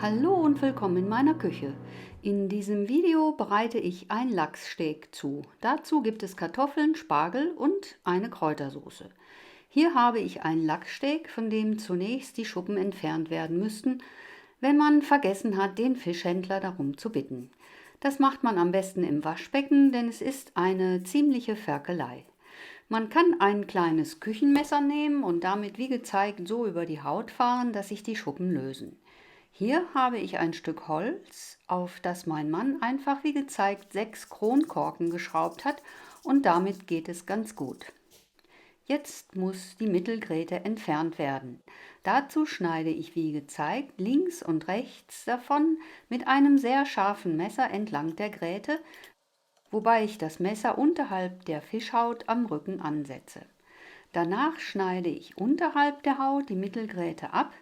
Hallo und willkommen in meiner Küche. In diesem Video bereite ich ein Lachssteak zu. Dazu gibt es Kartoffeln, Spargel und eine Kräutersoße. Hier habe ich ein Lachssteak, von dem zunächst die Schuppen entfernt werden müssten, wenn man vergessen hat, den Fischhändler darum zu bitten. Das macht man am besten im Waschbecken, denn es ist eine ziemliche Ferkelei. Man kann ein kleines Küchenmesser nehmen und damit wie gezeigt so über die Haut fahren, dass sich die Schuppen lösen. Hier habe ich ein Stück Holz, auf das mein Mann einfach wie gezeigt 6 Kronkorken geschraubt hat, und damit geht es ganz gut. Jetzt muss die Mittelgräte entfernt werden. Dazu schneide ich wie gezeigt links und rechts davon mit einem sehr scharfen Messer entlang der Gräte, wobei ich das Messer unterhalb der Fischhaut am Rücken ansetze. Danach schneide ich unterhalb der Haut die Mittelgräte ab.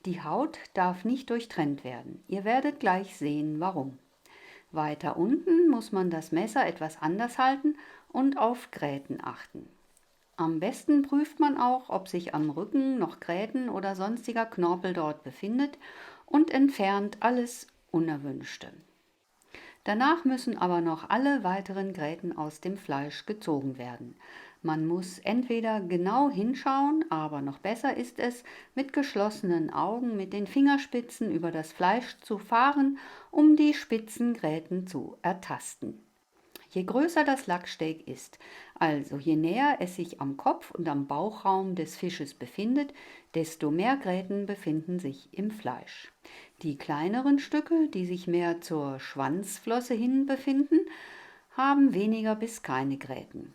Die Haut darf nicht durchtrennt werden. Ihr werdet gleich sehen, warum. Weiter unten muss man das Messer etwas anders halten und auf Gräten achten. Am besten prüft man auch, ob sich am Rücken noch Gräten oder sonstiger Knorpel dort befindet, und entfernt alles Unerwünschte. Danach müssen aber noch alle weiteren Gräten aus dem Fleisch gezogen werden. Man muss entweder genau hinschauen, aber noch besser ist es, mit geschlossenen Augen mit den Fingerspitzen über das Fleisch zu fahren, um die spitzen Gräten zu ertasten. Je größer das Lachssteak ist, also je näher es sich am Kopf und am Bauchraum des Fisches befindet, desto mehr Gräten befinden sich im Fleisch. Die kleineren Stücke, die sich mehr zur Schwanzflosse hin befinden, haben weniger bis keine Gräten.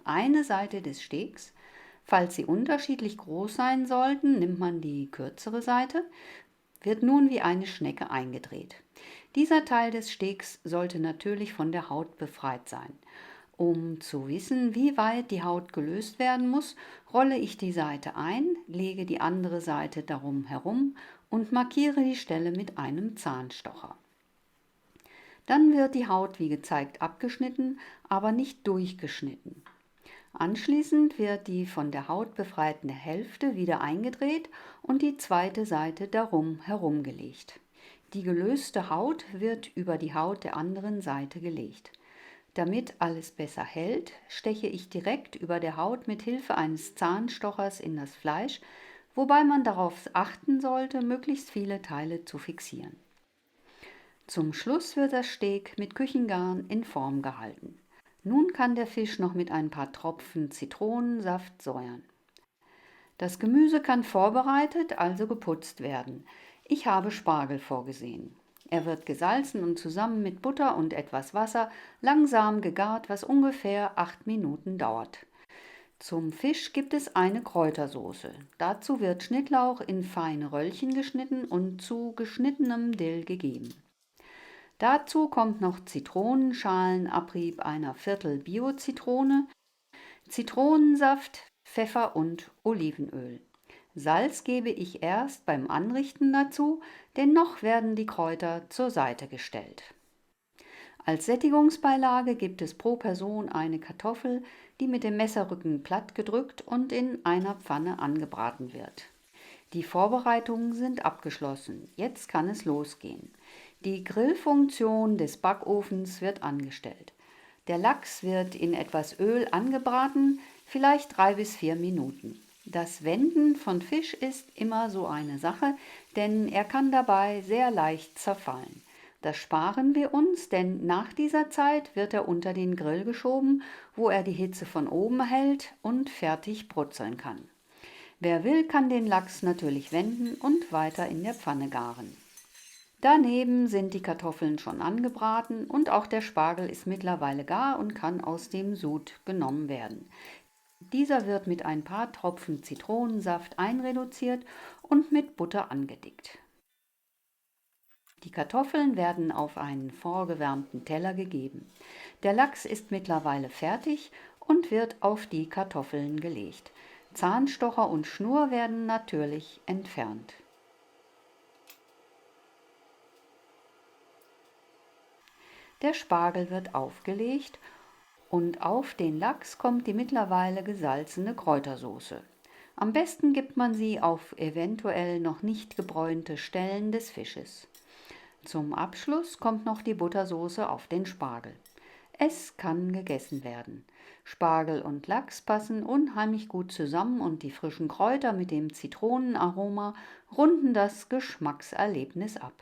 Eine Seite des Steaks, falls sie unterschiedlich groß sein sollten, nimmt man die kürzere Seite, wird nun wie eine Schnecke eingedreht. Dieser Teil des Steaks sollte natürlich von der Haut befreit sein. Um zu wissen, wie weit die Haut gelöst werden muss, rolle ich die Seite ein, lege die andere Seite darum herum und markiere die Stelle mit einem Zahnstocher. Dann wird die Haut wie gezeigt abgeschnitten, aber nicht durchgeschnitten. Anschließend wird die von der Haut befreite Hälfte wieder eingedreht und die zweite Seite darum herumgelegt. Die gelöste Haut wird über die Haut der anderen Seite gelegt. Damit alles besser hält, steche ich direkt über der Haut mit Hilfe eines Zahnstochers in das Fleisch, wobei man darauf achten sollte, möglichst viele Teile zu fixieren. Zum Schluss wird das Steak mit Küchengarn in Form gehalten. Nun kann der Fisch noch mit ein paar Tropfen Zitronensaft säuern. Das Gemüse kann vorbereitet, also geputzt werden. Ich habe Spargel vorgesehen. Er wird gesalzen und zusammen mit Butter und etwas Wasser langsam gegart, was ungefähr 8 Minuten dauert. Zum Fisch gibt es eine Kräutersoße. Dazu wird Schnittlauch in feine Röllchen geschnitten und zu geschnittenem Dill gegeben. Dazu kommt noch Zitronenschalenabrieb einer Viertel Bio-Zitrone, Zitronensaft, Pfeffer und Olivenöl. Salz gebe ich erst beim Anrichten dazu, denn noch werden die Kräuter zur Seite gestellt. Als Sättigungsbeilage gibt es pro Person eine Kartoffel, die mit dem Messerrücken platt gedrückt und in einer Pfanne angebraten wird. Die Vorbereitungen sind abgeschlossen. Jetzt kann es losgehen. Die Grillfunktion des Backofens wird angestellt. Der Lachs wird in etwas Öl angebraten, vielleicht 3 bis 4 Minuten. Das Wenden von Fisch ist immer so eine Sache, denn er kann dabei sehr leicht zerfallen. Das sparen wir uns, denn nach dieser Zeit wird er unter den Grill geschoben, wo er die Hitze von oben hält und fertig brutzeln kann. Wer will, kann den Lachs natürlich wenden und weiter in der Pfanne garen. Daneben sind die Kartoffeln schon angebraten und auch der Spargel ist mittlerweile gar und kann aus dem Sud genommen werden. Dieser wird mit ein paar Tropfen Zitronensaft einreduziert und mit Butter angedickt. Die Kartoffeln werden auf einen vorgewärmten Teller gegeben. Der Lachs ist mittlerweile fertig und wird auf die Kartoffeln gelegt. Zahnstocher und Schnur werden natürlich entfernt. Der Spargel wird aufgelegt und auf den Lachs kommt die mittlerweile gesalzene Kräutersoße. Am besten gibt man sie auf eventuell noch nicht gebräunte Stellen des Fisches. Zum Abschluss kommt noch die Buttersoße auf den Spargel. Es kann gegessen werden. Spargel und Lachs passen unheimlich gut zusammen und die frischen Kräuter mit dem Zitronenaroma runden das Geschmackserlebnis ab.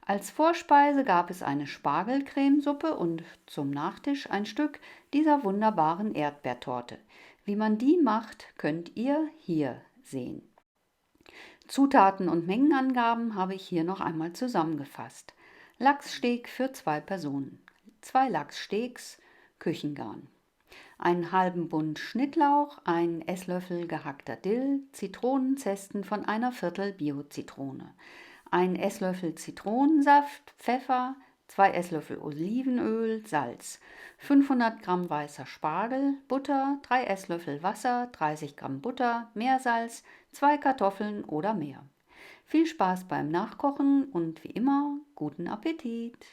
Als Vorspeise gab es eine Spargelcremesuppe und zum Nachtisch ein Stück dieser wunderbaren Erdbeertorte. Wie man die macht, könnt ihr hier sehen. Zutaten und Mengenangaben habe ich hier noch einmal zusammengefasst. Lachssteak für 2 Personen, 2 Lachssteaks, Küchengarn, einen halben Bund Schnittlauch, einen Esslöffel gehackter Dill, Zitronenzesten von einer Viertel Bio-Zitrone, ein Esslöffel Zitronensaft, Pfeffer, 2 Esslöffel Olivenöl, Salz, 500 Gramm weißer Spargel, Butter, 3 Esslöffel Wasser, 30 Gramm Butter, Meersalz, 2 Kartoffeln oder mehr. Viel Spaß beim Nachkochen und wie immer, guten Appetit!